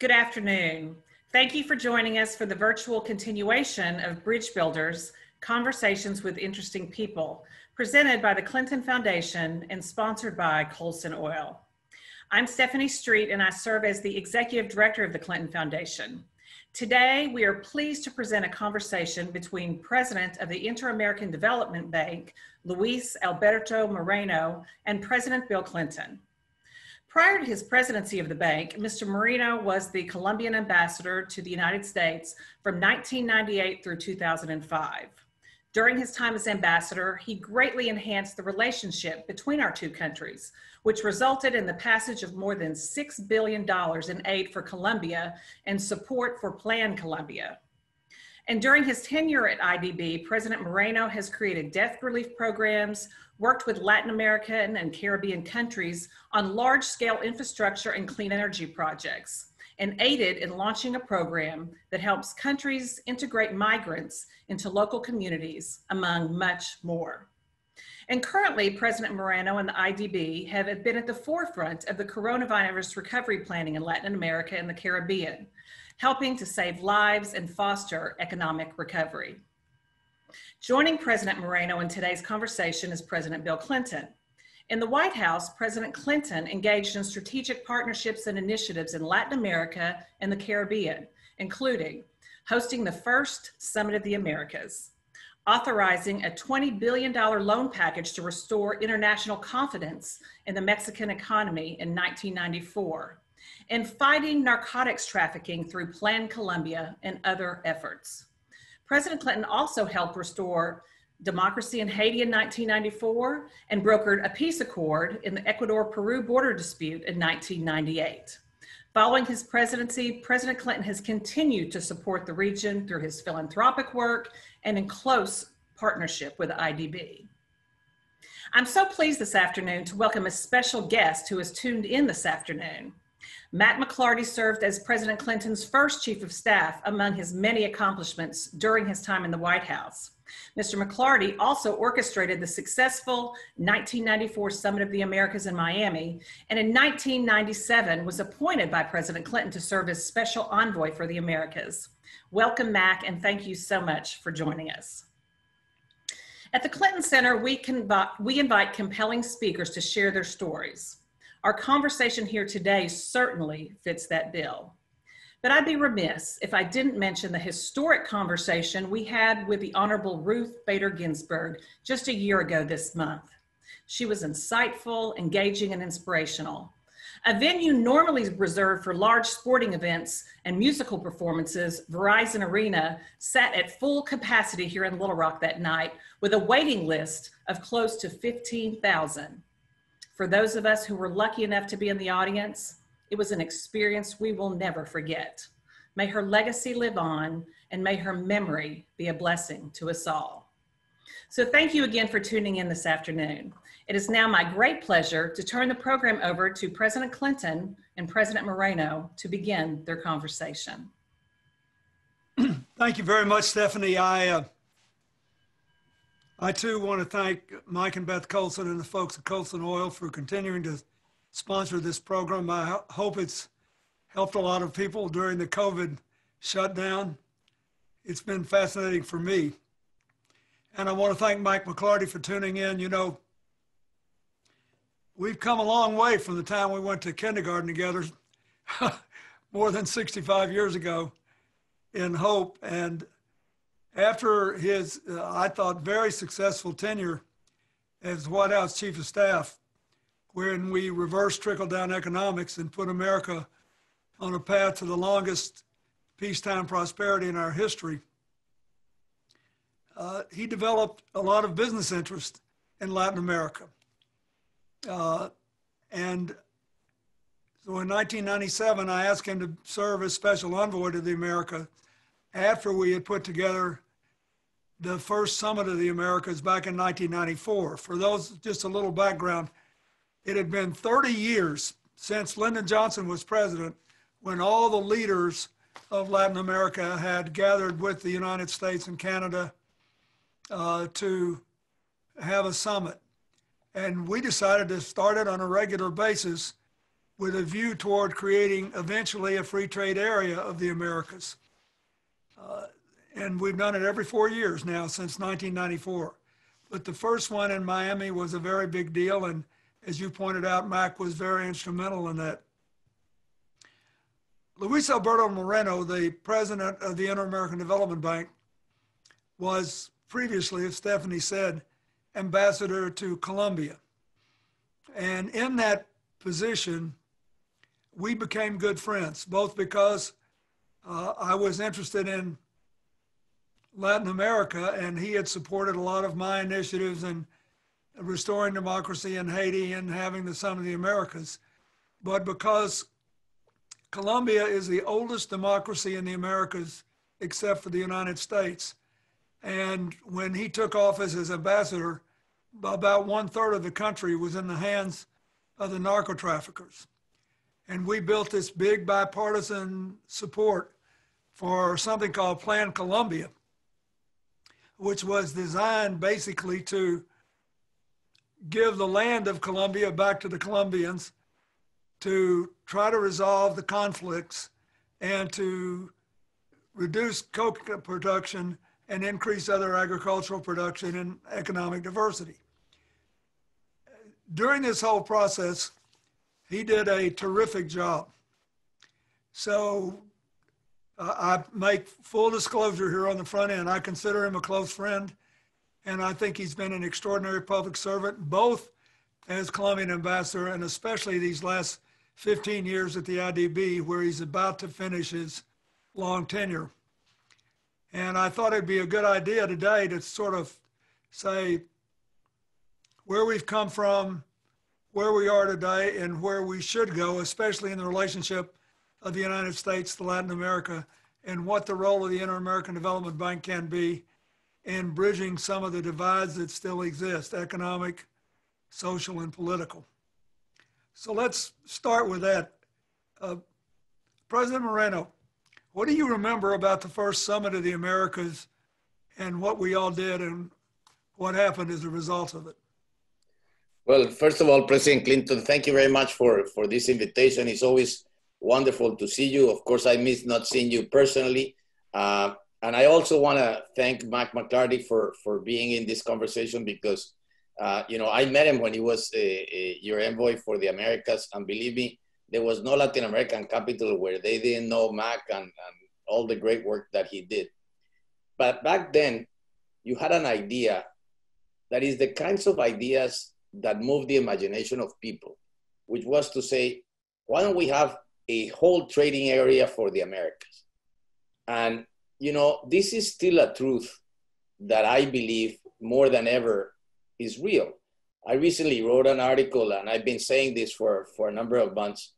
Good afternoon. Thank you for joining us for the virtual continuation of Bridge Builders, Conversations with Interesting People, presented by the Clinton Foundation and sponsored by Colson Oil. I'm Stephanie Streett, and I serve as the Executive Director of the Clinton Foundation. Today, we are pleased to present a conversation between President of the Inter-American Development Bank, Luis Alberto Moreno, and President Bill Clinton. Prior to his presidency of the bank, Mr. Moreno was the Colombian ambassador to the United States from 1998 through 2005. During his time as ambassador, he greatly enhanced the relationship between our two countries, which resulted in the passage of more than $6 billion in aid for Colombia and support for Plan Colombia. And during his tenure at IDB, President Moreno has created debt relief programs, worked with Latin American and Caribbean countries on large-scale infrastructure and clean energy projects, and aided in launching a program that helps countries integrate migrants into local communities, among much more. And currently, President Moreno and the IDB have been at the forefront of the coronavirus recovery planning in Latin America and the Caribbean, helping to save lives and foster economic recovery. Joining President Moreno in today's conversation is President Bill Clinton. In the White House, President Clinton engaged in strategic partnerships and initiatives in Latin America and the Caribbean, including hosting the first Summit of the Americas, authorizing a $20 billion loan package to restore international confidence in the Mexican economy in 1994, and fighting narcotics trafficking through Plan Colombia and other efforts. President Clinton also helped restore democracy in Haiti in 1994 and brokered a peace accord in the Ecuador-Peru border dispute in 1998. Following his presidency, President Clinton has continued to support the region through his philanthropic work and in close partnership with IDB. I'm so pleased this afternoon to welcome a special guest who has tuned in this afternoon. Matt McLarty served as President Clinton's first chief of staff among his many accomplishments during his time in the White House. Mr. McLarty also orchestrated the successful 1994 Summit of the Americas in Miami, and in 1997 was appointed by President Clinton to serve as special envoy for the Americas. Welcome, Mac, and thank you so much for joining us. At the Clinton Center, we invite compelling speakers to share their stories. Our conversation here today certainly fits that bill. But I'd be remiss if I didn't mention the historic conversation we had with the Honorable Ruth Bader Ginsburg just a year ago this month. She was insightful, engaging, and inspirational. A venue normally reserved for large sporting events and musical performances, Verizon Arena, sat at full capacity here in Little Rock that night with a waiting list of close to 15,000. For those of us who were lucky enough to be in the audience, it was an experience we will never forget. May her legacy live on, and may her memory be a blessing to us all. So thank you again for tuning in this afternoon. It is now my great pleasure to turn the program over to President Clinton and President Moreno to begin their conversation. Thank you very much, Stephanie. I too want to thank Mike and Beth Colson and the folks at Colson Oil for continuing to sponsor this program. I hope it's helped a lot of people during the COVID shutdown. It's been fascinating for me. And I want to thank Mike McLarty for tuning in. You know, we've come a long way from the time we went to kindergarten together more than 65 years ago in Hope. And after his, I thought, very successful tenure as White House Chief of Staff, when we reversed trickle-down economics and put America on a path to the longest peacetime prosperity in our history, he developed a lot of business interest in Latin America. And so in 1997, I asked him to serve as special envoy to the America after we had put together the first Summit of the Americas back in 1994. For those, just a little background, it had been 30 years since Lyndon Johnson was president when all the leaders of Latin America had gathered with the United States and Canada to have a summit. And we decided to start it on a regular basis with a view toward creating eventually a free trade area of the Americas. And we've done it every 4 years now since 1994. But the first one in Miami was a very big deal. And as you pointed out, Mac was very instrumental in that. Luis Alberto Moreno, the president of the Inter-American Development Bank, was previously, as Stephanie said, ambassador to Colombia. And in that position, we became good friends, both because I was interested in Latin America, and he had supported a lot of my initiatives in restoring democracy in Haiti and having the Summit of the Americas. But because Colombia is the oldest democracy in the Americas, except for the United States, and when he took office as ambassador, about 1/3 of the country was in the hands of the narco traffickers. And we built this big bipartisan support for something called Plan Colombia, which was designed basically to give the land of Colombia back to the Colombians, to try to resolve the conflicts and to reduce coca production and increase other agricultural production and economic diversity. During this whole process, he did a terrific job. So I make full disclosure here on the front end. I consider him a close friend, and I think he's been an extraordinary public servant, both as Colombian ambassador and especially these last 15 years at the IDB, where he's about to finish his long tenure. And I thought it'd be a good idea today to sort of say where we've come from, where we are today, and where we should go, especially in the relationship of the United States to Latin America, and what the role of the Inter-American Development Bank can be in bridging some of the divides that still exist, economic, social, and political. So let's start with that. President Moreno, what do you remember about the first Summit of the Americas and what we all did and what happened as a result of it? Well, first of all, President Clinton, thank you very much for this invitation. It's always wonderful to see you. Of course, I miss not seeing you personally. And I also want to thank Mac McClarty for being in this conversation because, I met him when he was your envoy for the Americas. And believe me, there was no Latin American capital where they didn't know Mac and all the great work that he did. But back then, you had an idea that is the kinds of ideas that move the imagination of people, which was to say, why don't we have a whole trading area for the Americas? And, this is still a truth that I believe more than ever is real. I recently wrote an article, and I've been saying this for a number of months,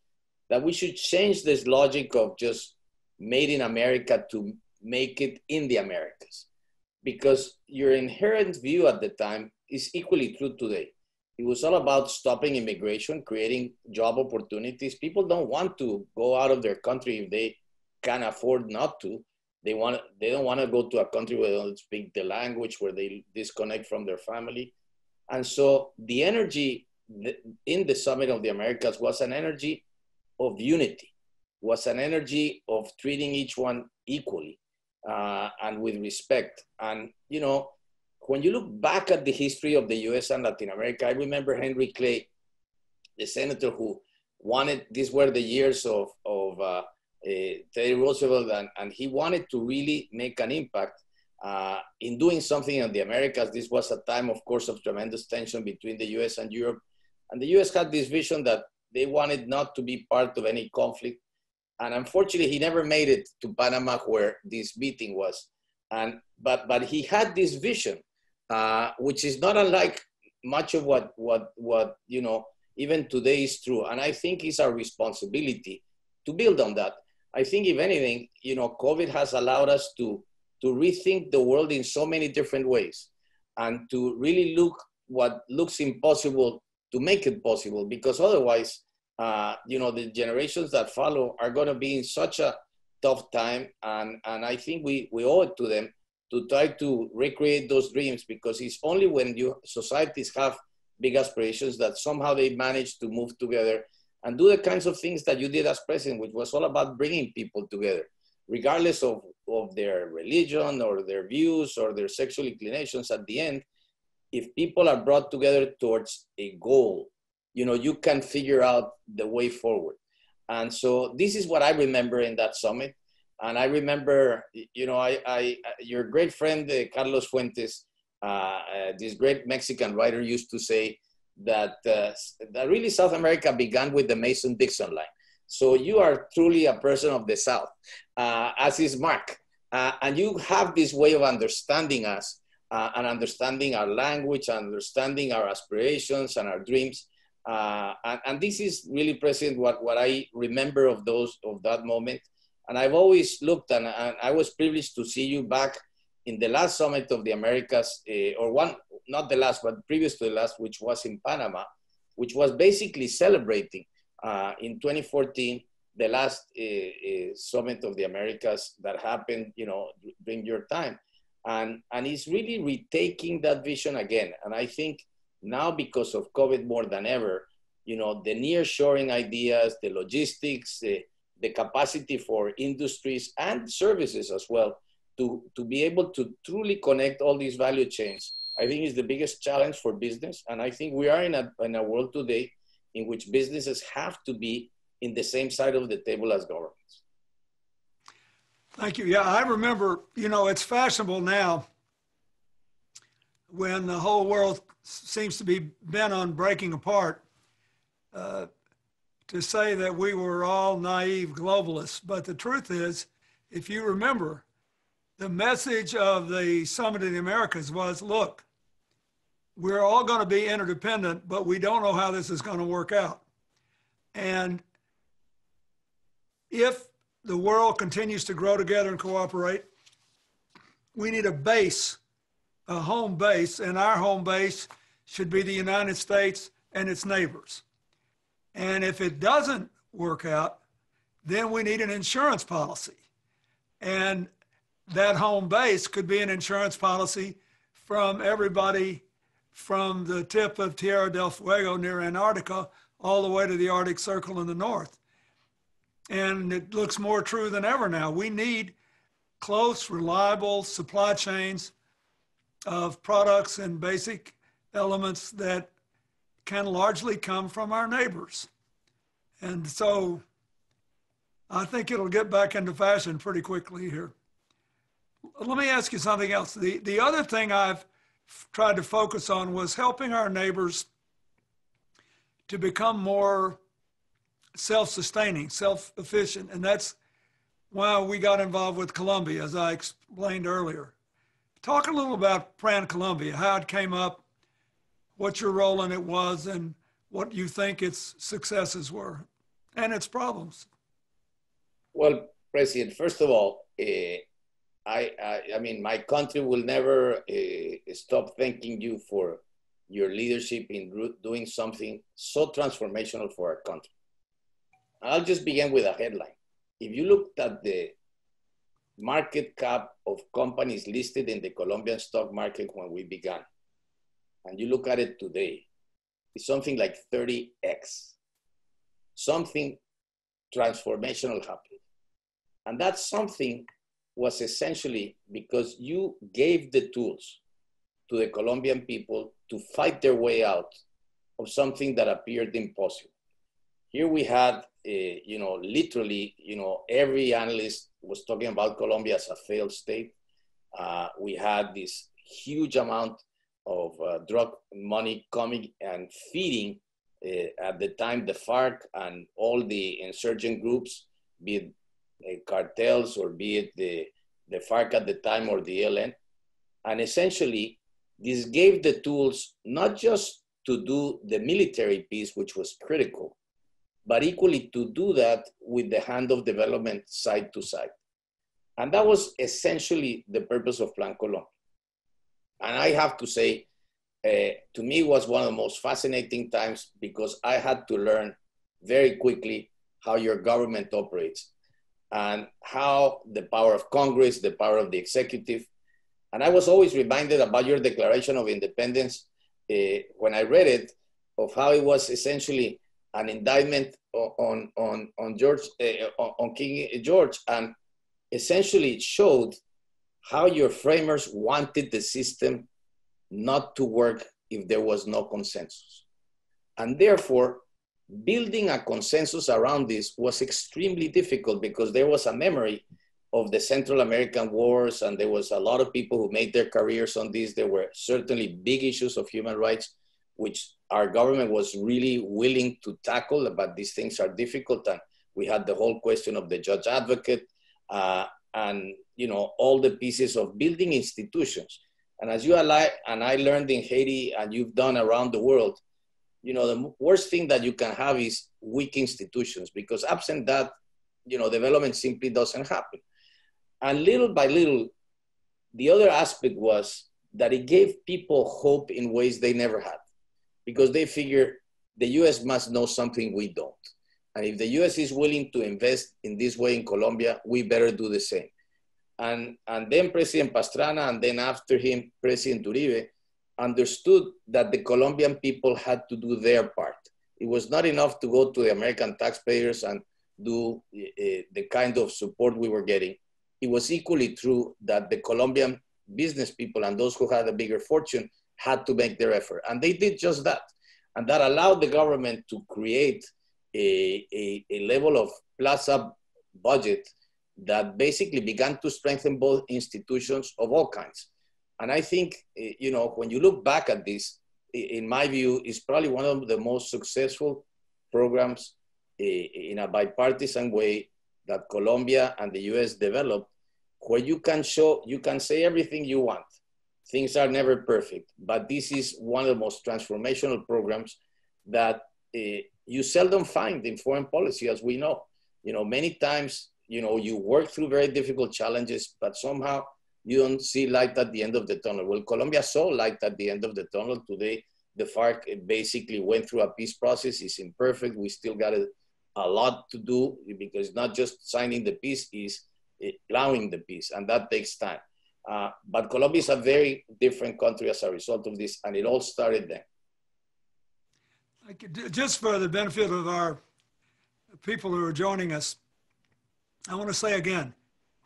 that we should change this logic of just made in America to make it in the Americas. Because your inherent view at the time is equally true today. It was all about stopping immigration, creating job opportunities. People don't want to go out of their country if they can afford not to. They don't want to go to a country where they don't speak the language, where they disconnect from their family. And so the energy in the Summit of the Americas was an energy of unity, was an energy of treating each one equally and with respect. And, when you look back at the history of the US and Latin America, I remember Henry Clay, the senator who wanted, these were the years of Teddy Roosevelt, and he wanted to really make an impact in doing something in the Americas. This was a time, of course, of tremendous tension between the US and Europe. And the US had this vision that they wanted not to be part of any conflict. And unfortunately, he never made it to Panama where this meeting was. But he had this vision, which is not unlike much of what even today is true. And I think it's our responsibility to build on that. I think if anything, COVID has allowed us to rethink the world in so many different ways and to really look what looks impossible to make it possible, because otherwise, the generations that follow are going to be in such a tough time. And I think we owe it to them to try to recreate those dreams, because it's only when societies have big aspirations that somehow they manage to move together and do the kinds of things that you did as president, which was all about bringing people together, regardless of their religion or their views or their sexual inclinations. At the end, if people are brought together towards a goal, you can figure out the way forward. And so this is what I remember in that summit. And I remember, your great friend, Carlos Fuentes, this great Mexican writer, used to say that really South America began with the Mason-Dixon line. So you are truly a person of the South, as is Mark. And you have this way of understanding us and understanding our language, understanding our aspirations and our dreams. And this is really, President, what I remember of that moment. And I've always looked, and I was privileged to see you back in the last summit of the Americas, not the last, but previous to the last, which was in Panama, which was basically celebrating in 2014, the last summit of the Americas that happened, during your time. And it's really retaking that vision again. And I think now, because of COVID more than ever, the nearshoring ideas, the logistics, the capacity for industries and services as well to be able to truly connect all these value chains, I think is the biggest challenge for business. And I think we are in a world today in which businesses have to be in the same side of the table as governments. Thank you. Yeah, I remember, it's fashionable now when the whole world seems to be bent on breaking apart, to say that we were all naive globalists. But the truth is, if you remember, the message of the Summit of the Americas was, look, we're all going to be interdependent, but we don't know how this is going to work out. And if the world continues to grow together and cooperate, we need a base, a home base, and our home base should be the United States and its neighbors. And if it doesn't work out, then we need an insurance policy. And that home base could be an insurance policy from everybody from the tip of Tierra del Fuego near Antarctica all the way to the Arctic Circle in the north. And it looks more true than ever now. We need close, reliable supply chains of products and basic elements that can largely come from our neighbors. And so I think it'll get back into fashion pretty quickly here. Let me ask you something else. The other thing I've tried to focus on was helping our neighbors to become more self-sustaining, self-efficient. And that's why we got involved with Colombia, as I explained earlier. Talk a little about Plan Colombia, how it came up, what your role in it was, and what you think its successes were and its problems. Well, President, first of all, I mean, my country will never stop thanking you for your leadership in doing something so transformational for our country. I'll just begin with a headline. If you looked at the market cap of companies listed in the Colombian stock market when we began, and you look at it today, it's something like 30x. Something transformational happened. And that something was essentially because you gave the tools to the Colombian people to fight their way out of something that appeared impossible. Here we had, literally, every analyst was talking about Colombia as a failed state. We had this huge amount of drug money coming and feeding, at the time, the FARC and all the insurgent groups, be it cartels or be it the FARC at the time or the ELN. And essentially, this gave the tools not just to do the military piece, which was critical, but equally to do that with the hand of development side to side. And that was essentially the purpose of Plan Colombia. And I have to say, to me, it was one of the most fascinating times because I had to learn very quickly how your government operates and how the power of Congress, the power of the executive. And I was always reminded about your Declaration of Independence when I read it, of how it was essentially an indictment on King George, and essentially it showed how your framers wanted the system not to work if there was no consensus. And therefore, building a consensus around this was extremely difficult because there was a memory of the Central American wars, and there was a lot of people who made their careers on this. There were certainly big issues of human rights, which our government was really willing to tackle, but these things are difficult. And we had the whole question of the judge advocate, and all the pieces of building institutions. And as you and I learned in Haiti, and you've done around the world, the worst thing that you can have is weak institutions, because absent that, development simply doesn't happen. And little by little, the other aspect was that it gave people hope in ways they never had, because they figure the US must know something we don't. And if the US is willing to invest in this way in Colombia, we better do the same. And then President Pastrana, and then after him, President Uribe, understood that the Colombian people had to do their part. It was not enough to go to the American taxpayers and do the kind of support we were getting. It was equally true that the Colombian business people and those who had a bigger fortune had to make their effort. And they did just that. And that allowed the government to create a level of plus-up budget that basically began to strengthen both institutions of all kinds. And I think, when you look back at this, in my view, it's probably one of the most successful programs in a bipartisan way that Colombia and the US developed, where you can say everything you want. Things are never perfect, but this is one of the most transformational programs that you seldom find in foreign policy, as we know. Many times, you work through very difficult challenges, but somehow you don't see light at the end of the tunnel. Well, Colombia saw light at the end of the tunnel. Today, the FARC basically went through a peace process. It's imperfect. We still got a lot to do, because not just signing the peace, is allowing the peace, and that takes time. But Colombia is a very different country as a result of this, and it all started then. Just for the benefit of our people who are joining us, I want to say again,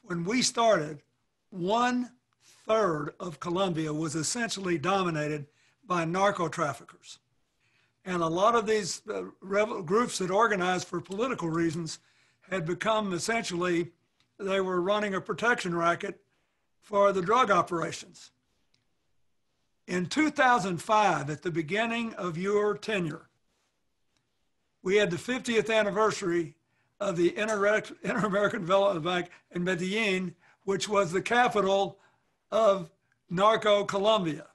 when we started, 1/3 of Colombia was essentially dominated by narco traffickers. And a lot of these groups that organized for political reasons had become essentially, they were running a protection racket for the drug operations. In 2005, at the beginning of your tenure, we had the 50th anniversary of the Inter-American Development Bank in Medellin, which was the capital of Narco Colombia.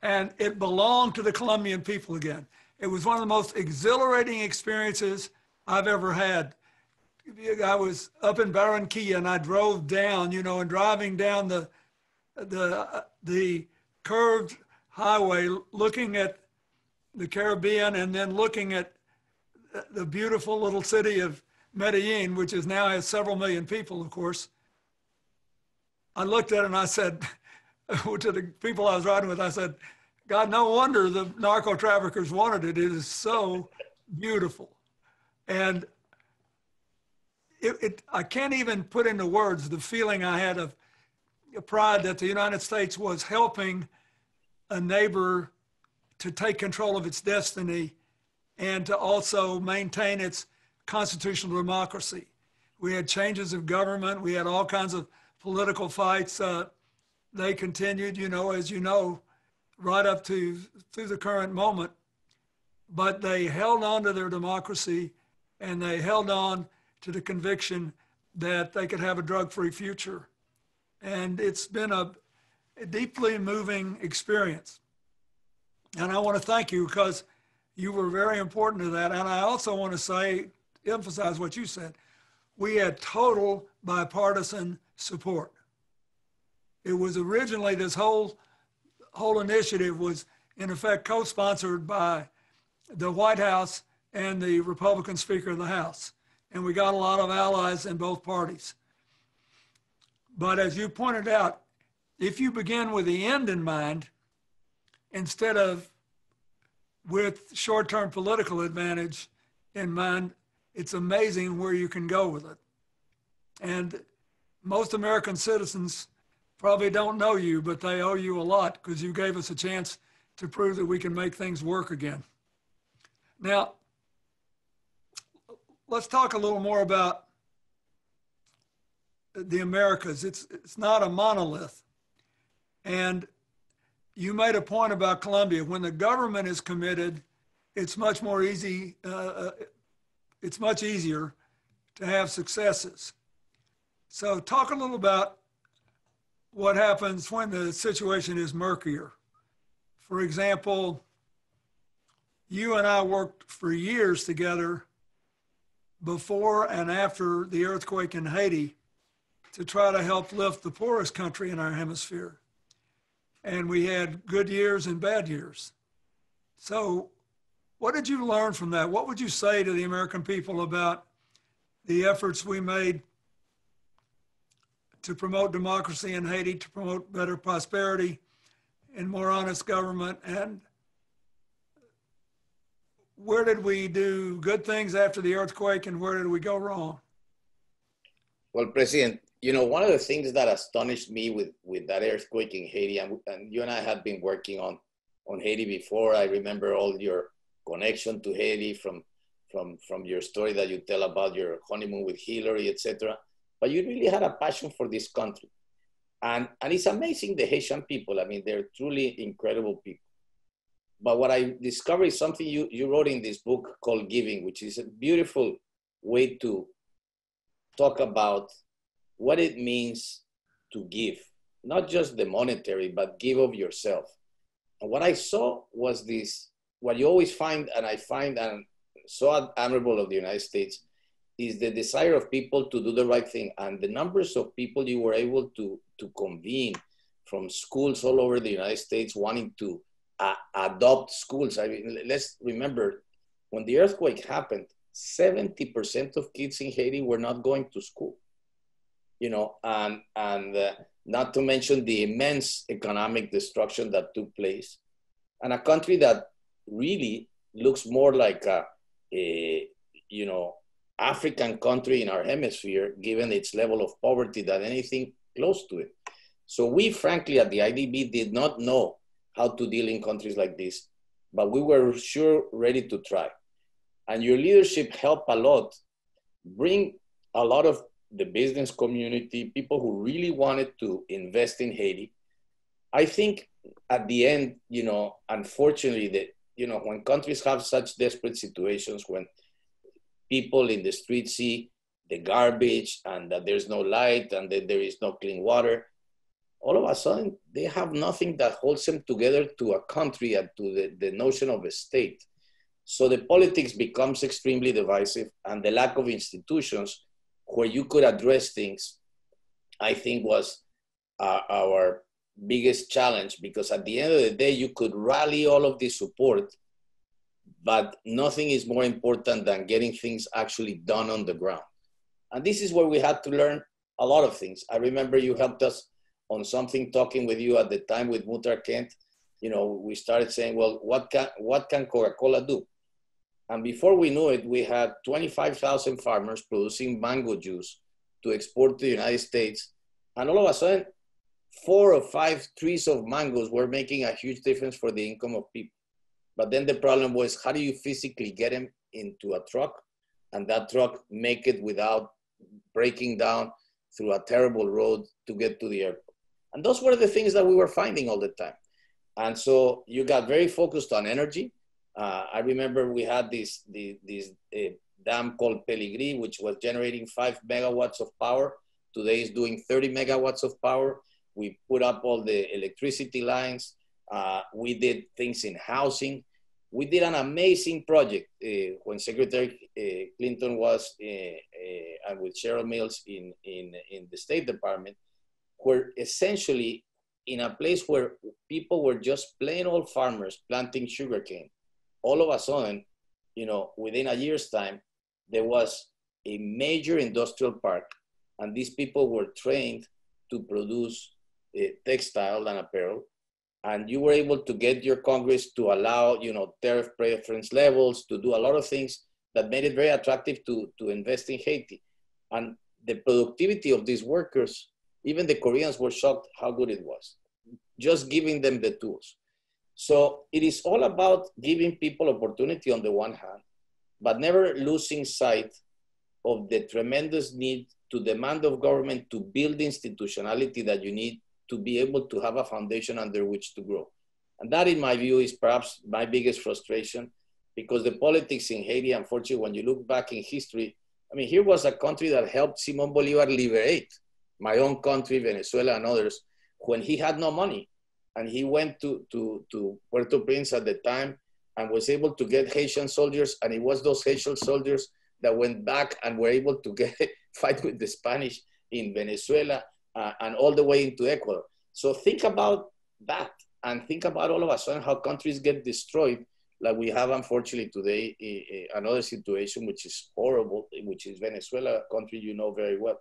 And it belonged to the Colombian people again. It was one of the most exhilarating experiences I've ever had. I was up in Barranquilla, and I drove down, and driving down the curved highway, looking at the Caribbean, and then looking at the beautiful little city of Medellin, which is now has several million people, of course. I looked at it and I said, to the people I was riding with, I said, God, no wonder the narco traffickers wanted it. It is so beautiful. And I can't even put into words the feeling I had of pride that the United States was helping a neighbor to take control of its destiny and to also maintain its constitutional democracy. We had changes of government. We had all kinds of political fights. They continued, as you know, right up to the current moment. But they held on to their democracy, and they held on to the conviction that they could have a drug-free future. And it's been a deeply moving experience. And I want to thank you, because you were very important to that. And I also want to emphasize what you said. We had total bipartisan support. It was originally, this whole initiative was in effect co-sponsored by the White House and the Republican Speaker of the House. And we got a lot of allies in both parties. But as you pointed out, if you begin with the end in mind, instead of with short-term political advantage in mind, it's amazing where you can go with it. And most American citizens probably don't know you, but they owe you a lot because you gave us a chance to prove that we can make things work again. Now, let's talk a little more about the Americas. It's not a monolith. And you made a point about Colombia. When the government is committed, it's much more easy, it's much easier to have successes. So talk a little about what happens when the situation is murkier. For example, you and I worked for years together before and after the earthquake in Haiti to try to help lift the poorest country in our hemisphere. And we had good years and bad years. So what did you learn from that? What would you say to the American people about the efforts we made to promote democracy in Haiti, to promote better prosperity and more honest government? And where did we do good things after the earthquake and where did we go wrong? Well, President, you know, one of the things that astonished me with that earthquake in Haiti, and you and I had been working on Haiti before. I remember all your connection to Haiti from your story that you tell about your honeymoon with Hillary, etc. But you really had a passion for this country. And it's amazing, the Haitian people. I mean, they're truly incredible people. But what I discovered is something you wrote in this book called Giving, which is a beautiful way to talk about what it means to give, not just the monetary, but give of yourself. And what I saw was this, what you always find, and I find and so admirable of the United States, is the desire of people to do the right thing. And the numbers of people you were able to convene from schools all over the United States wanting to adopt schools. I mean, let's remember, when the earthquake happened, 70% of kids in Haiti were not going to school. You know, and not to mention the immense economic destruction that took place. And a country that really looks more like a you know, African country in our hemisphere, given its level of poverty, than anything close to it. So we, frankly, at the IDB did not know how to deal in countries like this, but we were sure ready to try. And your leadership helped a lot bring a lot of the business community, people who really wanted to invest in Haiti. I think at the end, you know, unfortunately, that, you know, when countries have such desperate situations, when people in the street see the garbage and that there's no light and that there is no clean water, all of a sudden they have nothing that holds them together to a country and to the notion of a state. So the politics becomes extremely divisive, and the lack of institutions where you could address things, I think, was our biggest challenge, because at the end of the day, you could rally all of this support, but nothing is more important than getting things actually done on the ground. And this is where we had to learn a lot of things. I remember you helped us on something, talking with you at the time with Mutar Kent. You know, we started saying, well, what can Coca-Cola do? And before we knew it, we had 25,000 farmers producing mango juice to export to the United States. And all of a sudden, 4 or 5 trees of mangoes were making a huge difference for the income of people. But then the problem was, how do you physically get them into a truck, and that truck make it without breaking down through a terrible road to get to the airport? And those were the things that we were finding all the time. And so you got very focused on energy. I remember we had this dam called Peligrí, which was generating 5 megawatts of power. Today is doing 30 megawatts of power. We put up all the electricity lines. We did things in housing. We did an amazing project when Secretary Clinton was, and with Cheryl Mills in the State Department, where essentially in a place where people were just plain old farmers planting sugarcane, all of a sudden, you know, within a year's time, there was a major industrial park, and these people were trained to produce textile and apparel. And you were able to get your Congress to allow, you know, tariff preference levels, to do a lot of things that made it very attractive to invest in Haiti. And the productivity of these workers, even the Koreans were shocked how good it was, just giving them the tools. So it is all about giving people opportunity on the one hand, but never losing sight of the tremendous need to demand of government to build the institutionality that you need to be able to have a foundation under which to grow. And that, in my view, is perhaps my biggest frustration, because the politics in Haiti, unfortunately, when you look back in history, I mean, here was a country that helped Simon Bolivar liberate my own country, Venezuela, and others, when he had no money. And he went to Port-au-Prince at the time and was able to get Haitian soldiers. And it was those Haitian soldiers that went back and were able to fight with the Spanish in Venezuela and all the way into Ecuador. So think about that, and think about all of a sudden how countries get destroyed, like we have, unfortunately, today, another situation which is horrible, which is Venezuela, a country you know very well.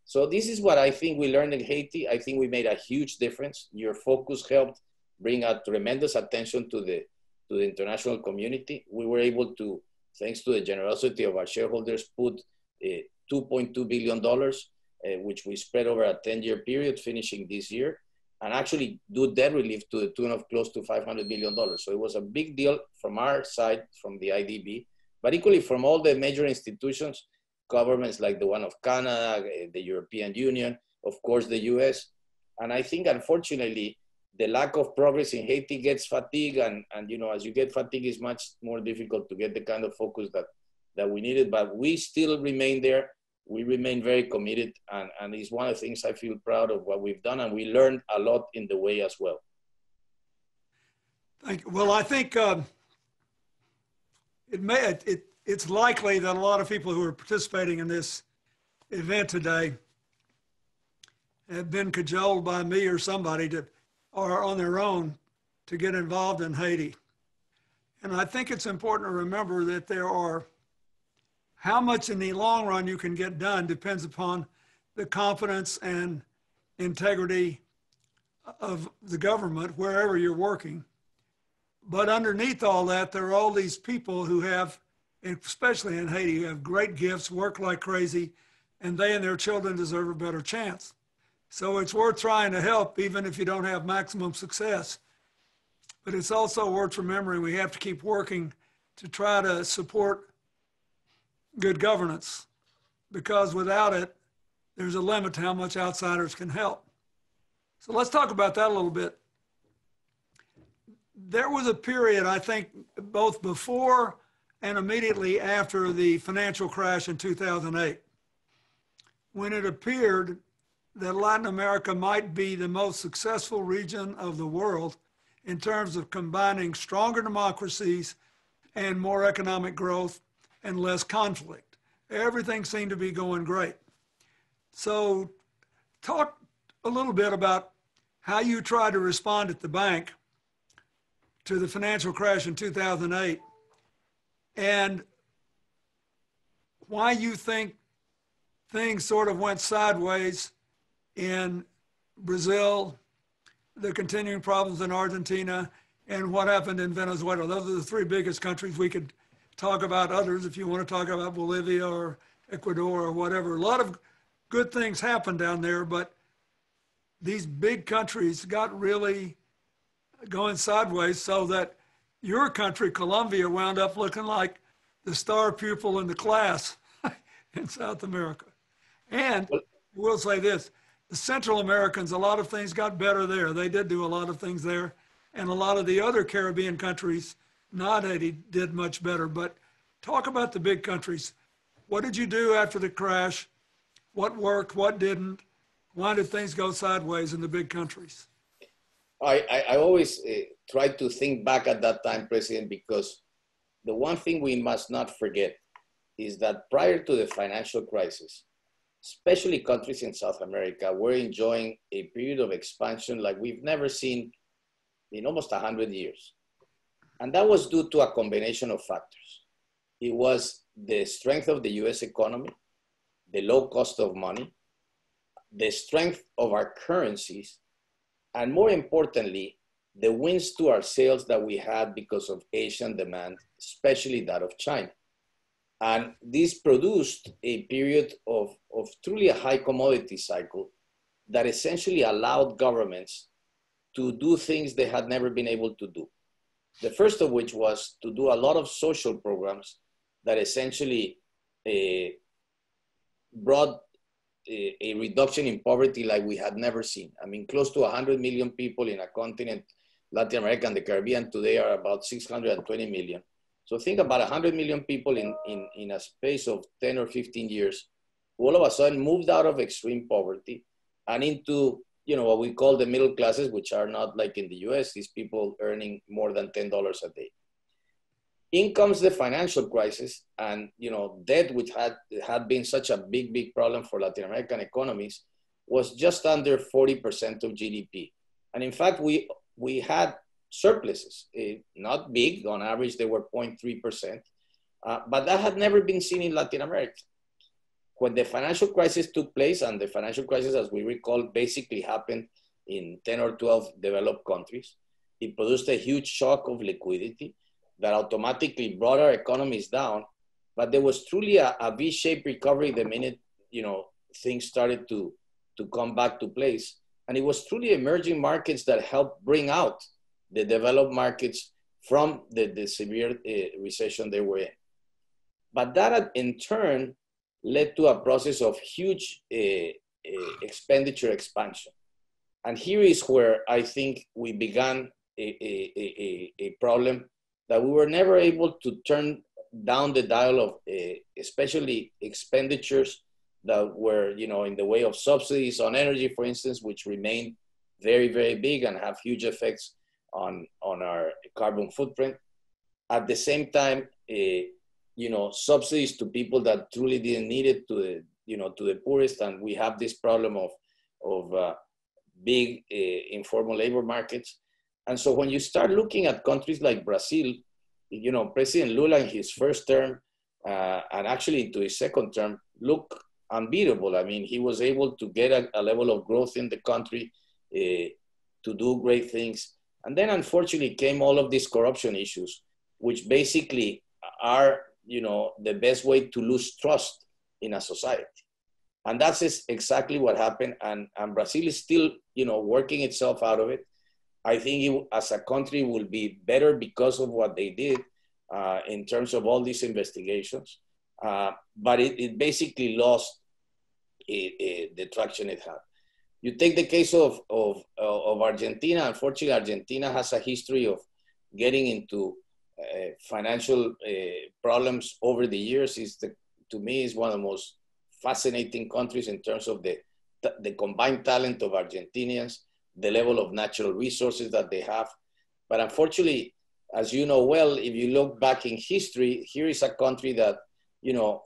So this is what I think we learned in Haiti. I think we made a huge difference. Your focus helped bring a tremendous attention to the international community. We were able to, thanks to the generosity of our shareholders, put $2.2 billion, which we spread over a 10-year period, finishing this year, and actually do debt relief to the tune of close to $500 million. So it was a big deal from our side, from the IDB, but equally from all the major institutions, governments like the one of Canada, the European Union, of course, the US. And I think, unfortunately, the lack of progress in Haiti gets fatigue. And you know, as you get fatigue, it's much more difficult to get the kind of focus that we needed. But we still remain there. We remain very committed. And it's one of the things I feel proud of what we've done. And we learned a lot in the way as well. Thank you. Well, I think it's likely that a lot of people who are participating in this event today have been cajoled by me or somebody or on their own to get involved in Haiti. And I think it's important to remember that how much in the long run you can get done depends upon the competence and integrity of the government wherever you're working. But underneath all that, there are all these people who have, especially in Haiti, who have great gifts, work like crazy, and they and their children deserve a better chance. So it's worth trying to help, even if you don't have maximum success. But it's also worth remembering we have to keep working to try to support good governance, because without it, there's a limit to how much outsiders can help. So let's talk about that a little bit. There was a period, I think, both before and immediately after the financial crash in 2008, when it appeared that Latin America might be the most successful region of the world in terms of combining stronger democracies and more economic growth and less conflict. Everything seemed to be going great. So talk a little bit about how you tried to respond at the bank to the financial crash in 2008 and why you think things sort of went sideways in Brazil, the continuing problems in Argentina, and what happened in Venezuela. Those are the three biggest countries. We could talk about others if you want to talk about Bolivia or Ecuador or whatever. A lot of good things happened down there, but these big countries got really going sideways, so that your country, Colombia, wound up looking like the star pupil in the class in South America. And we'll say this, the Central Americans, a lot of things got better there. They did do a lot of things there. And a lot of the other Caribbean countries, not Haiti, did much better. But talk about the big countries. What did you do after the crash? What worked? What didn't? Why did things go sideways in the big countries? I always try to think back at that time, President, because the one thing we must not forget is that prior to the financial crisis, especially countries in South America were enjoying a period of expansion like we've never seen in almost 100 years. And that was due to a combination of factors. It was the strength of the US economy, the low cost of money, the strength of our currencies, and more importantly, the wins to our sales that we had because of Asian demand, especially that of China. And this produced a period of truly a high commodity cycle that essentially allowed governments to do things they had never been able to do. The first of which was to do a lot of social programs that essentially brought a reduction in poverty like we had never seen. I mean, close to 100 million people in a continent, Latin America and the Caribbean today are about 620 million. So think about 100 million people in a space of 10 or 15 years, who all of a sudden moved out of extreme poverty and into, you know, what we call the middle classes, which are not like in the US, these people earning more than $10 a day. In comes the financial crisis, and, you know, debt, which had been such a big problem for Latin American economies, was just under 40% of GDP. And in fact, we had surpluses, not big. On average, they were 0.3%, but that had never been seen in Latin America. When the financial crisis took place, and the financial crisis, as we recall, basically happened in 10 or 12 developed countries, it produced a huge shock of liquidity that automatically brought our economies down. But there was truly a V-shaped recovery the minute, you know, things started to come back to place. And it was truly emerging markets that helped bring out the developed markets from the severe recession they were in. But that in turn led to a process of huge expenditure expansion. And here is where I think we began a problem that we were never able to turn down the dial of especially expenditures that were, you know, in the way of subsidies on energy, for instance, which remain very big and have huge effects on our carbon footprint. At the same time, you know, subsidies to people that truly didn't need it, to the, you know, to the poorest. And we have this problem of big informal labor markets. And so when you start looking at countries like Brazil, you know, President Lula in his first term and actually into his second term look unbeatable. I mean, he was able to get a level of growth in the country, to do great things. And then unfortunately came all of these corruption issues, which basically are, you know, the best way to lose trust in a society. And that's exactly what happened. And Brazil is still, you know, working itself out of it. I think it, as a country, will be better because of what they did in terms of all these investigations. But it basically lost the traction it had. You take the case of Argentina. Unfortunately, Argentina has a history of getting into financial problems over the years. To me, is one of the most fascinating countries in terms of the combined talent of Argentinians, the level of natural resources that they have. But unfortunately, as you know well, if you look back in history, here is a country that, you know,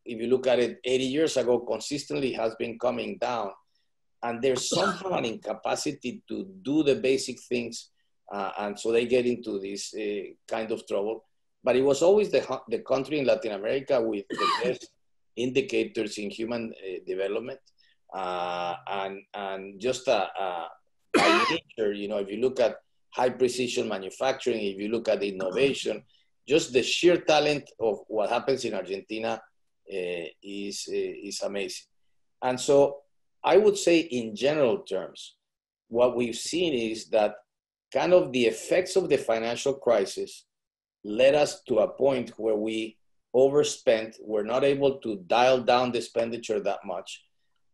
if you look at it 80 years ago, consistently has been coming down. And there's somehow an incapacity to do the basic things. And so they get into this kind of trouble. But it was always the country in Latin America with the best indicators in human development. And just by nature, you know, if you look at high precision manufacturing, if you look at innovation, just the sheer talent of what happens in Argentina is amazing. And so I would say in general terms, what we've seen is that kind of the effects of the financial crisis led us to a point where we overspent. We're not able to dial down the expenditure that much.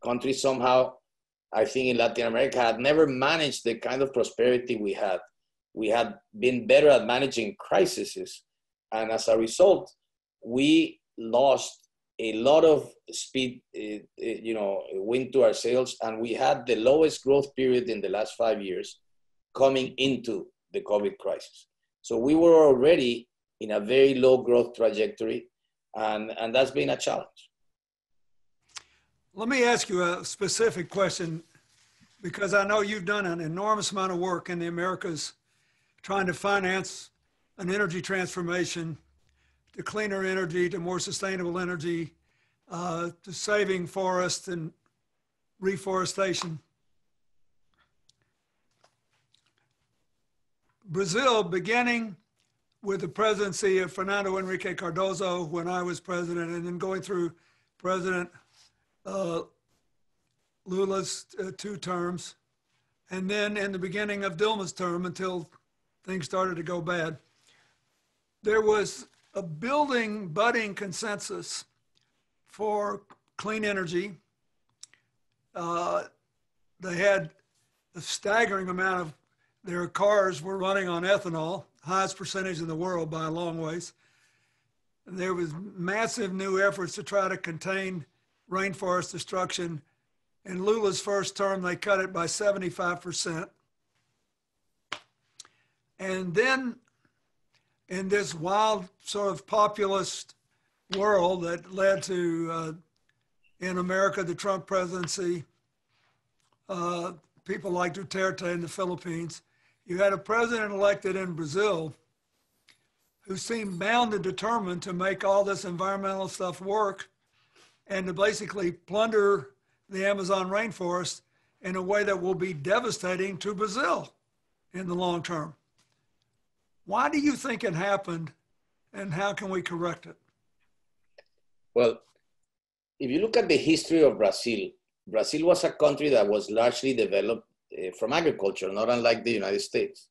Countries somehow, I think in Latin America, had never managed the kind of prosperity we had. We had been better at managing crises. And as a result, we lost a lot of speed, you know, wind to our sails. And we had the lowest growth period in the last 5 years coming into the COVID crisis. So we were already in a very low growth trajectory. And that's been a challenge. Let me ask you a specific question, because I know you've done an enormous amount of work in the Americas trying to finance an energy transformation to cleaner energy, to more sustainable energy, to saving forests and reforestation. Brazil, beginning with the presidency of Fernando Enrique Cardozo when I was president, and then going through President Lula's 2 terms, and then in the beginning of Dilma's term until things started to go bad, there was a budding consensus for clean energy. They had a staggering amount of their cars were running on ethanol, highest percentage in the world by a long ways. And there was massive new efforts to try to contain rainforest destruction. In Lula's first term, they cut it by 75%. And then in this wild sort of populist world that led to, in America, the Trump presidency, people like Duterte in the Philippines, you had a president elected in Brazil who seemed bound and determined to make all this environmental stuff work and to basically plunder the Amazon rainforest in a way that will be devastating to Brazil in the long term. Why do you think it happened, and how can we correct it? Well, if you look at the history of Brazil, Brazil was a country that was largely developed from agriculture, not unlike the United States.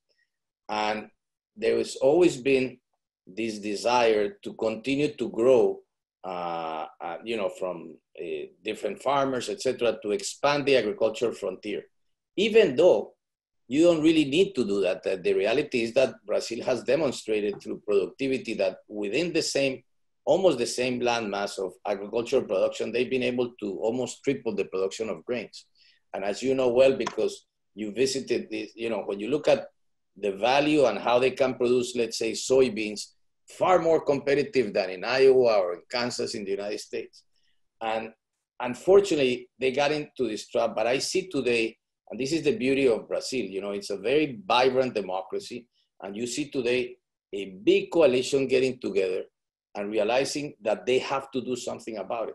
And there has always been this desire to continue to grow, from different farmers, etc., to expand the agricultural frontier. Even though you don't really need to do that. The reality is that Brazil has demonstrated through productivity that within almost the same landmass of agricultural production, they've been able to almost triple the production of grains. And as you know well, because you visited this, when you look at the value and how they can produce, let's say, soybeans, far more competitive than in Iowa or in Kansas in the United States. And unfortunately, they got into this trap. But I see today, and this is the beauty of Brazil, it's a very vibrant democracy. And you see today a big coalition getting together and realizing that they have to do something about it.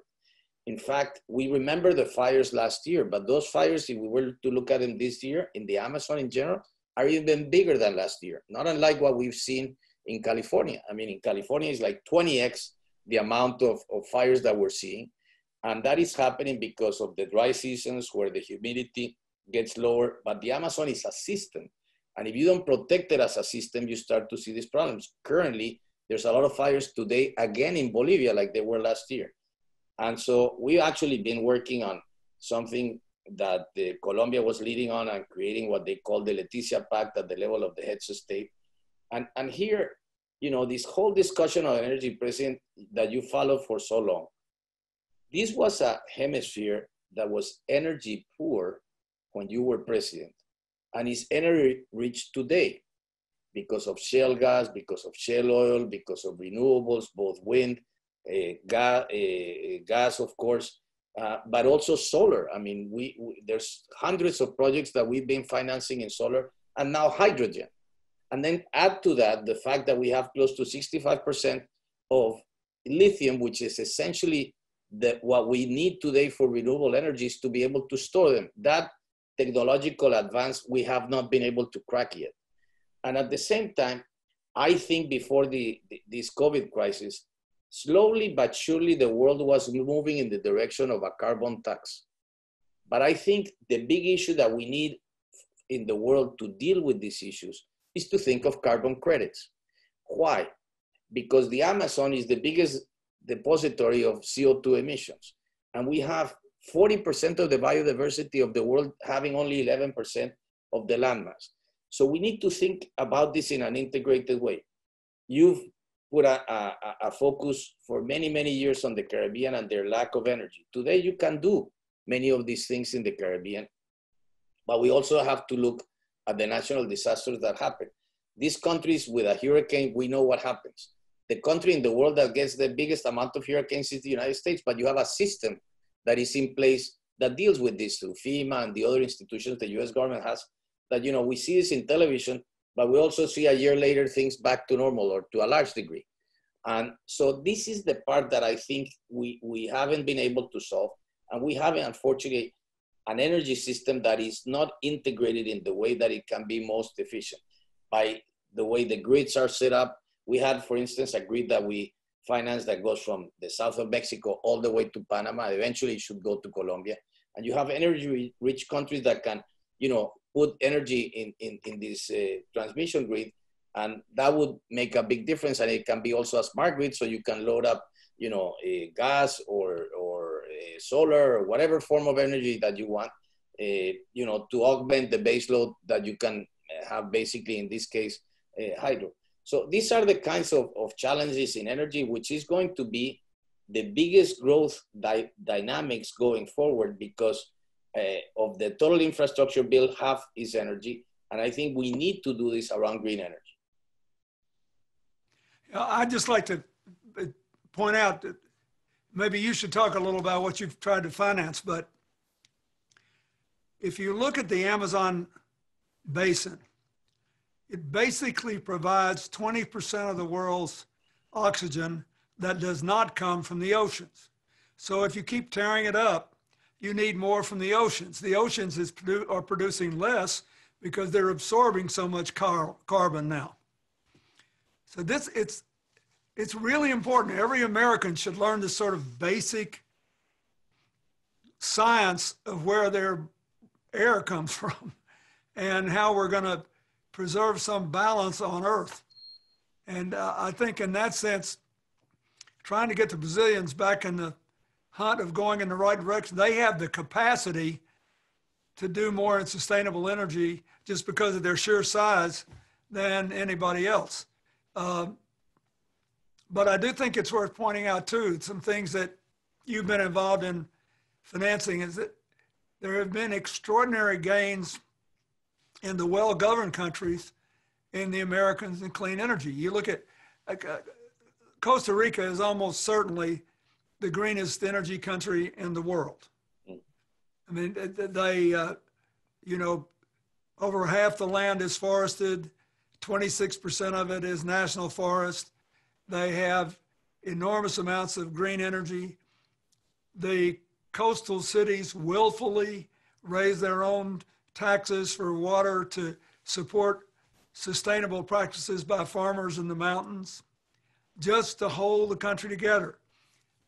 In fact, we remember the fires last year, but those fires, if we were to look at them this year in the Amazon in general, are even bigger than last year. Not unlike what we've seen in California. I mean, in California, it's like 20x the amount of fires that we're seeing. And that is happening because of the dry seasons where the humidity gets lower. But the Amazon is a system. And if you don't protect it as a system, you start to see these problems. Currently, there's a lot of fires today, again in Bolivia, like they were last year. And so we've actually been working on something that Colombia was leading on and creating what they call the Leticia Pact at the level of the heads of state. And here, this whole discussion on energy, President, that you followed for so long, this was a hemisphere that was energy poor when you were president, and is energy rich today because of shale gas, because of shale oil, because of renewables, both wind, gas, of course, but also solar. I mean, there's hundreds of projects that we've been financing in solar, and now hydrogen. And then add to that the fact that we have close to 65% of lithium, which is essentially what we need today for renewable energies to be able to store them. That technological advance we have not been able to crack yet. And at the same time, I think before this COVID crisis, slowly but surely the world was moving in the direction of a carbon tax. But I think the big issue that we need in the world to deal with these issues is to think of carbon credits. Why? Because the Amazon is the biggest depository of CO2 emissions. And we have 40% of the biodiversity of the world having only 11% of the landmass. So we need to think about this in an integrated way. You've put a focus for many, many years on the Caribbean and their lack of energy. Today, you can do many of these things in the Caribbean, but we also have to look at the natural disasters that happen. These countries with a hurricane, we know what happens. The country in the world that gets the biggest amount of hurricanes is the United States, but you have a system that is in place that deals with this through FEMA and the other institutions the US government has, that, we see this in television, but we also see a year later things back to normal or to a large degree. And so this is the part that I think we haven't been able to solve. And we have, unfortunately, an energy system that is not integrated in the way that it can be most efficient. By the way the grids are set up, We had, for instance, a grid that we financed that goes from the south of Mexico all the way to Panama. Eventually, it should go to Colombia. And you have energy-rich countries that can, put energy in this transmission grid, and that would make a big difference. And it can be also a smart grid, so you can load up, gas or solar or whatever form of energy that you want, to augment the base load that you can have basically in this case, hydro. So these are the kinds of challenges in energy, which is going to be the biggest growth dynamics going forward because of the total infrastructure bill, half is energy. And I think we need to do this around green energy. I'd just like to point out that maybe you should talk a little about what you've tried to finance, but if you look at the Amazon basin, it basically provides 20% of the world's oxygen that does not come from the oceans. So if you keep tearing it up, you need more from the oceans. The oceans are producing less because they're absorbing so much carbon now. So it's really important. Every American should learn this sort of basic science of where their air comes from and how we're going to preserve some balance on Earth. And I think in that sense, trying to get the Brazilians back in the hunt of going in the right direction, they have the capacity to do more in sustainable energy just because of their sheer size than anybody else. But I do think it's worth pointing out too, some things that you've been involved in financing is that there have been extraordinary gains in the well-governed countries in the Americans in clean energy. You look at Costa Rica is almost certainly the greenest energy country in the world. I mean, they, over half the land is forested, 26% of it is national forest. They have enormous amounts of green energy. The coastal cities willfully raise their own taxes for water to support sustainable practices by farmers in the mountains, just to hold the country together.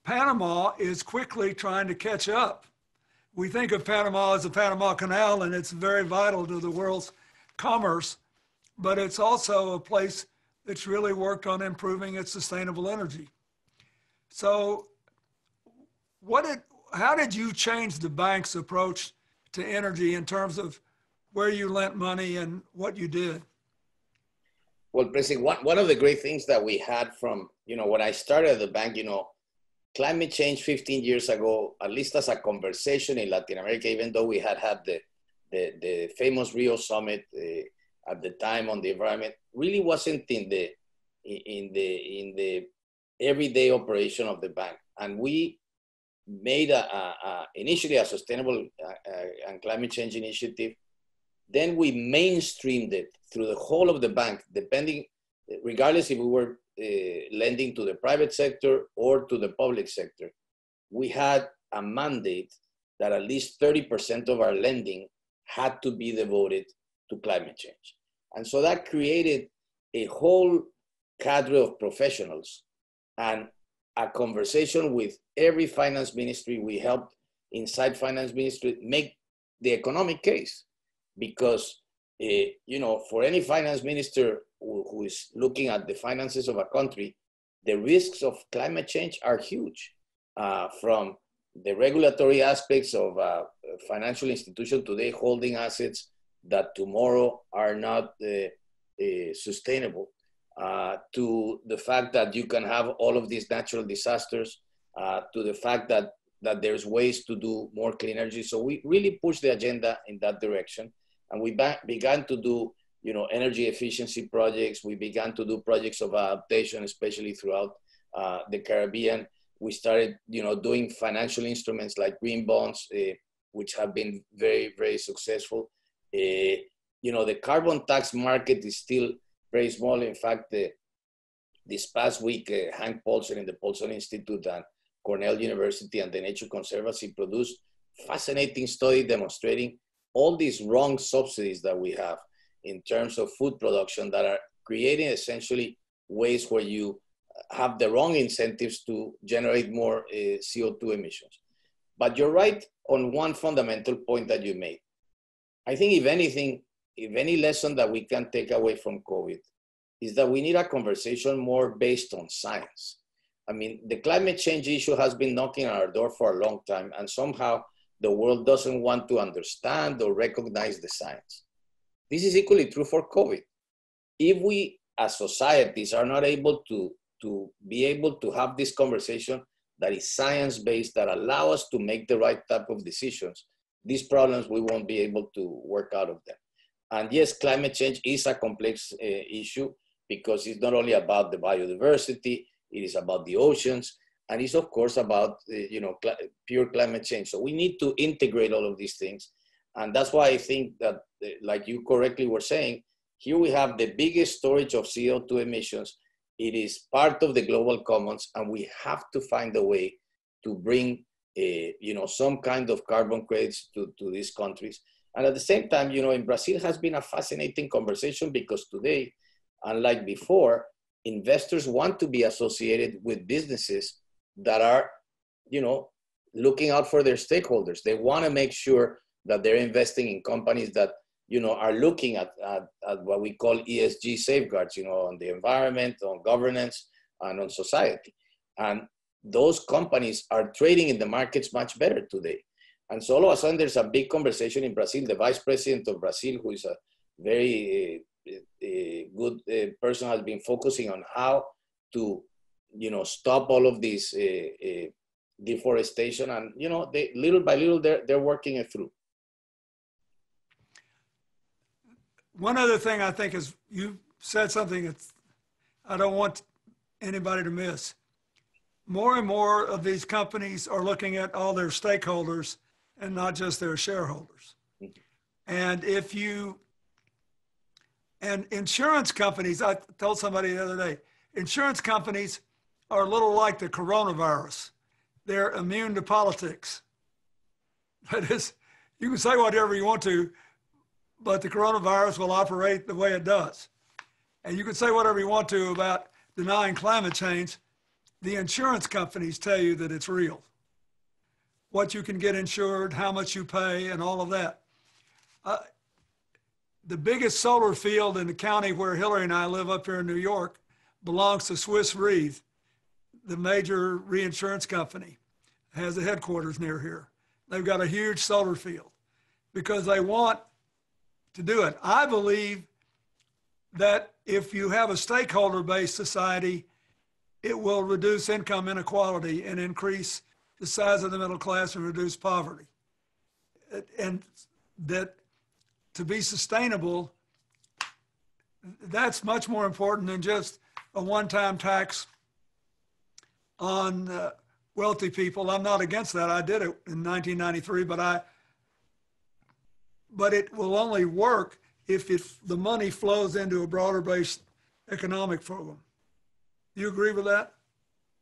Panama is quickly trying to catch up. We think of Panama as the Panama Canal, and it's very vital to the world's commerce, but it's also a place that's really worked on improving its sustainable energy. So how did you change the bank's approach to energy in terms of where you lent money and what you did? Well, President, one of the great things that we had from, when I started at the bank, climate change 15 years ago, at least as a conversation in Latin America, even though we had the famous Rio summit at the time on the environment, really wasn't in the everyday operation of the bank. And we made initially a sustainable and climate change initiative. Then we mainstreamed it through the whole of the bank, regardless if we were lending to the private sector or to the public sector. We had a mandate that at least 30% of our lending had to be devoted to climate change. And so that created a whole cadre of professionals and a conversation with every finance ministry. We helped inside finance ministry make the economic case because, for any finance minister who is looking at the finances of a country, the risks of climate change are huge, from the regulatory aspects of a financial institution today holding assets that tomorrow are not sustainable, to the fact that you can have all of these natural disasters, to the fact that there's ways to do more clean energy. So we really pushed the agenda in that direction. And we began to do, energy efficiency projects. We began to do projects of adaptation, especially throughout the Caribbean. We started, doing financial instruments like green bonds, which have been very, very successful. The carbon tax market is still very small. In fact, this past week, Hank Paulson in the Paulson Institute and Cornell University and the Nature Conservancy produced fascinating study demonstrating all these wrong subsidies that we have in terms of food production that are creating essentially ways where you have the wrong incentives to generate more CO2 emissions. But you're right on one fundamental point that you made. I think if anything, if any lesson that we can take away from COVID is that we need a conversation more based on science. I mean, the climate change issue has been knocking on our door for a long time, and somehow the world doesn't want to understand or recognize the science. This is equally true for COVID. If we as societies are not able to be able to have this conversation that is science-based, that allow us to make the right type of decisions, these problems, we won't be able to work out of them. And yes, climate change is a complex issue because it's not only about the biodiversity, it is about the oceans, and it's of course about pure climate change. So we need to integrate all of these things. And that's why I think that, like you correctly were saying, here we have the biggest storage of CO2 emissions. It is part of the global commons, and we have to find a way to bring some kind of carbon credits to these countries. And at the same time, in Brazil has been a fascinating conversation because today, unlike before, investors want to be associated with businesses that are, looking out for their stakeholders. They want to make sure that they're investing in companies that, are looking at what we call ESG safeguards, on the environment, on governance, and on society. And those companies are trading in the markets much better today. And so all of a sudden, there's a big conversation in Brazil. The vice president of Brazil, who is a very good person, has been focusing on how to, stop all of this deforestation. And, they, little by little, they're working it through. One other thing I think is you said something that I don't want anybody to miss. More and more of these companies are looking at all their stakeholders and not just their shareholders. And and insurance companies, I told somebody the other day, insurance companies are a little like the coronavirus. They're immune to politics. That is, you can say whatever you want to, but the coronavirus will operate the way it does. And you can say whatever you want to about denying climate change. The insurance companies tell you that it's real. What you can get insured, how much you pay, and all of that. The biggest solar field in the county where Hillary and I live up here in New York belongs to Swiss Re, the major reinsurance company. It has a headquarters near here. They've got a huge solar field because they want to do it. I believe that if you have a stakeholder-based society, it will reduce income inequality and increase the size of the middle class and reduce poverty. And that to be sustainable, that's much more important than just a one-time tax on wealthy people. I'm not against that. I did it in 1993, but it will only work if the money flows into a broader-based economic program. You agree with that?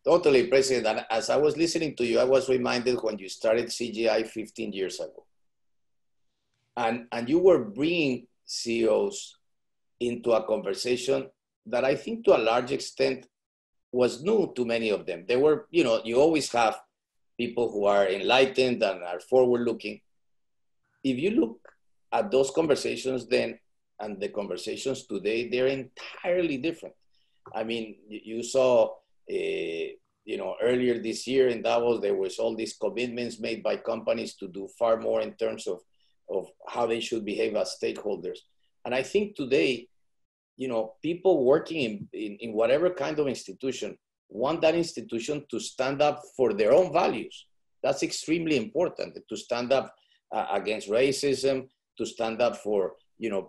Totally, President. And as I was listening to you, I was reminded when you started CGI 15 years ago. And you were bringing CEOs into a conversation that I think to a large extent was new to many of them. They were, you always have people who are enlightened and are forward-looking. If you look at those conversations then and the conversations today, they're entirely different. I mean, you saw, earlier this year in Davos, there was all these commitments made by companies to do far more in terms of how they should behave as stakeholders. And I think today, people working in whatever kind of institution want that institution to stand up for their own values. That's extremely important, to stand up against racism, to stand up for,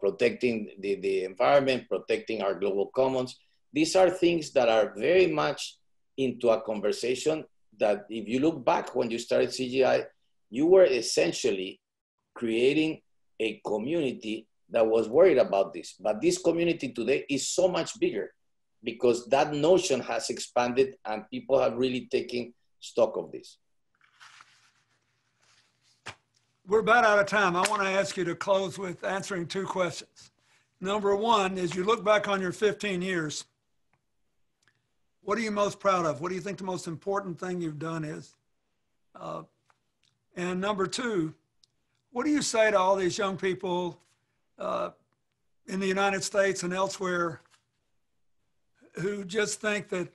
protecting the environment, protecting our global commons. These are things that are very much into a conversation that if you look back when you started CGI, you were essentially creating a community that was worried about this. But this community today is so much bigger because that notion has expanded and people have really taken stock of this. We're about out of time. I want to ask you to close with answering two questions. Number one, as you look back on your 15 years, What are you most proud of? What do you think the most important thing you've done is? And number two, what do you say to all these young people in the United States and elsewhere who just think that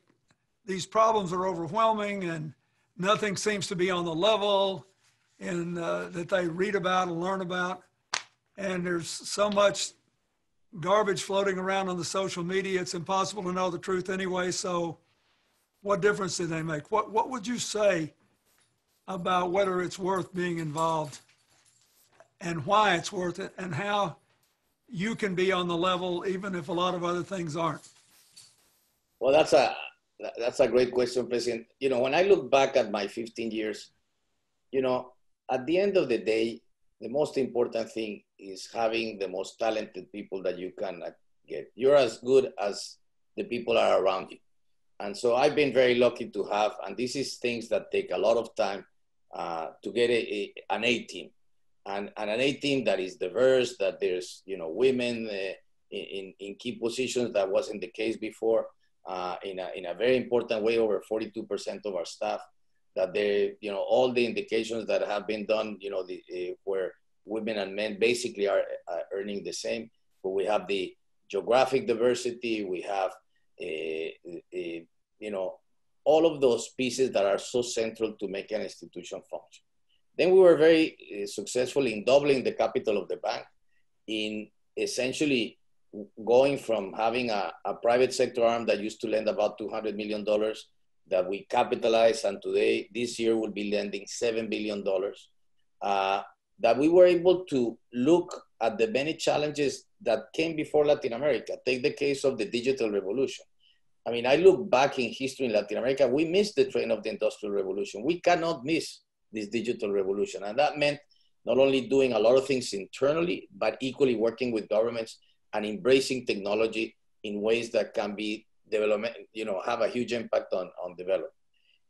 these problems are overwhelming and nothing seems to be on the level and that they read about and learn about, and there's so much garbage floating around on the social media, it's impossible to know the truth anyway, so what difference do they make? What would you say about whether it's worth being involved and why it's worth it and how you can be on the level even if a lot of other things aren't? Well, that's a great question, President. You know, when I look back at my 15 years, you know, at the end of the day, the most important thing is having the most talented people that you can get. You're as good as the people are around you. And so I've been very lucky to have, and this is things that take a lot of time to get an A team. And an A team that is diverse, that there's, you know, women in key positions that wasn't the case before, in a very important way, over 42% of our staff, that they, you know, all the indications that have been done, you know, where women and men basically are earning the same, but we have the geographic diversity, we have, you know, all of those pieces that are so central to make an institution function. Then we were very successful in doubling the capital of the bank, in essentially going from having a private sector arm that used to lend about $200 million that we capitalized, and today, this year, will be lending $7 billion, that we were able to look at the many challenges that came before Latin America. Take the case of the digital revolution. I mean, I look back in history in Latin America, we missed the train of the Industrial Revolution. We cannot miss this digital revolution. And that meant not only doing a lot of things internally, but equally working with governments and embracing technology in ways that can be development, you know, have a huge impact on development.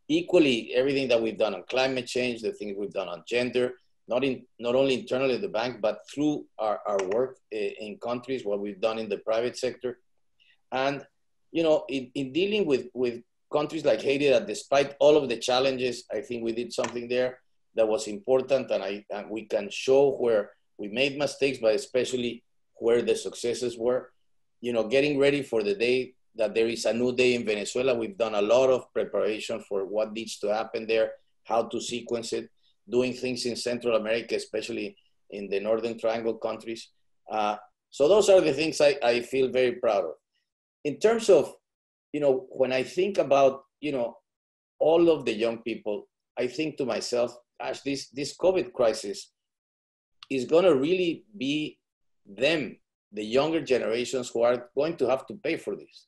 Equally, everything that we've done on climate change, the things we've done on gender, not only internally at the bank, but through our work in countries, what we've done in the private sector. And, you know, in dealing with countries like Haiti, that despite all of the challenges, I think we did something there that was important, and we can show where we made mistakes, but especially where the successes were. You know, getting ready for the day that there is a new day in Venezuela. We've done a lot of preparation for what needs to happen there, how to sequence it, doing things in Central America, especially in the Northern Triangle countries. So those are the things I feel very proud of. In terms of, you know, when I think about, you know, all of the young people, I think to myself, gosh, this COVID crisis is going to really be them, the younger generations, who are going to have to pay for this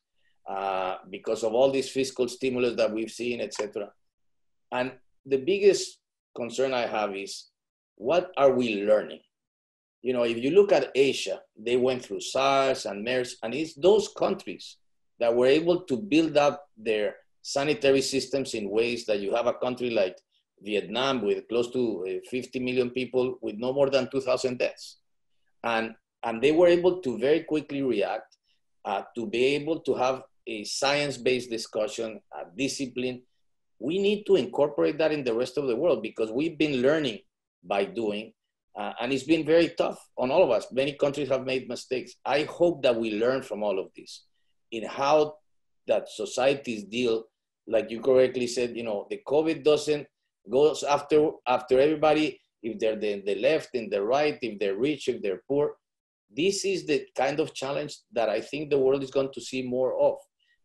because of all this fiscal stimulus that we've seen, etc. And the biggest concern I have is, what are we learning? You know, if you look at Asia, they went through SARS and MERS, and it's those countries that were able to build up their sanitary systems in ways that you have a country like Vietnam with close to 50 million people with no more than 2,000 deaths. And they were able to very quickly react, to be able to have a science-based discussion, a discipline. We need to incorporate that in the rest of the world, because we've been learning by doing, and it's been very tough on all of us. Many countries have made mistakes. I hope that we learn from all of this in how that societies deal. Like you correctly said, you know, the COVID doesn't goes after everybody, if they're the left and the right, if they're rich, if they're poor. This is the kind of challenge that I think the world is going to see more of.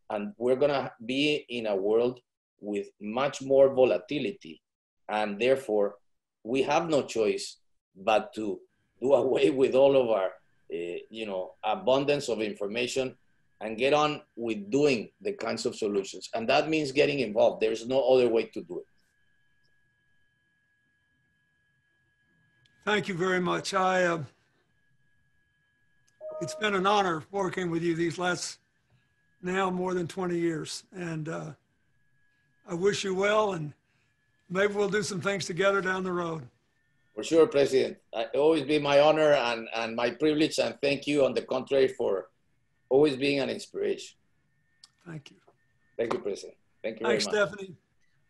And we're going to be in a world with much more volatility. And therefore, we have no choice but to do away with all of our, you know, abundance of information and get on with doing the kinds of solutions. And that means getting involved. There's no other way to do it. Thank you very much. It's been an honor working with you these last now more than 20 years. And I wish you well, and maybe we'll do some things together down the road. For sure, President. It always be my honor and my privilege, and thank you, on the contrary, for always being an inspiration. Thank you. Thank you, President. Thank you very Thanks, much. Stephanie.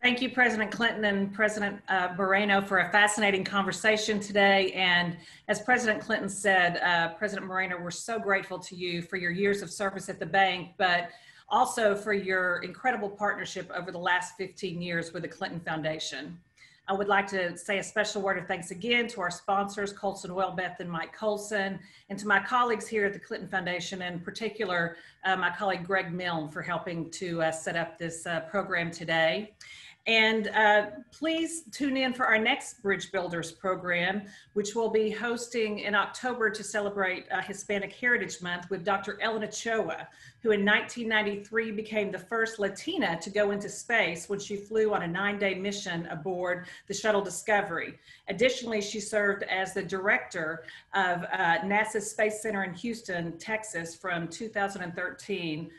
Thank you, President Clinton and President Moreno, for a fascinating conversation today. And as President Clinton said, President Moreno, we're so grateful to you for your years of service at the bank, but also for your incredible partnership over the last 15 years with the Clinton Foundation. I would like to say a special word of thanks again to our sponsors, Colson Welbeth and Mike Colson, and to my colleagues here at the Clinton Foundation, in particular, my colleague Greg Milne, for helping to set up this program today. And please tune in for our next Bridge Builders program, which we'll be hosting in October to celebrate Hispanic Heritage Month with Dr. Ellen Ochoa, who in 1993 became the first Latina to go into space when she flew on a 9-day mission aboard the shuttle Discovery. Additionally, she served as the director of NASA's Space Center in Houston, Texas from 2013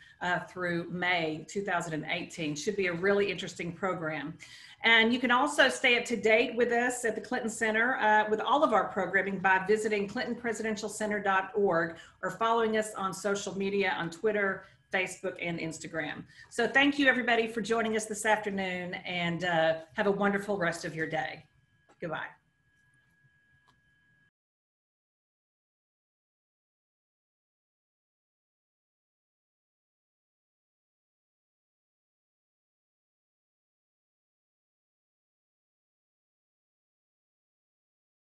through May 2018. Should be a really interesting program. And you can also stay up to date with us at the Clinton Center with all of our programming by visiting clintonpresidentialcenter.org or following us on social media on Twitter, Facebook, and Instagram. So thank you, everybody, for joining us this afternoon, and have a wonderful rest of your day. Goodbye.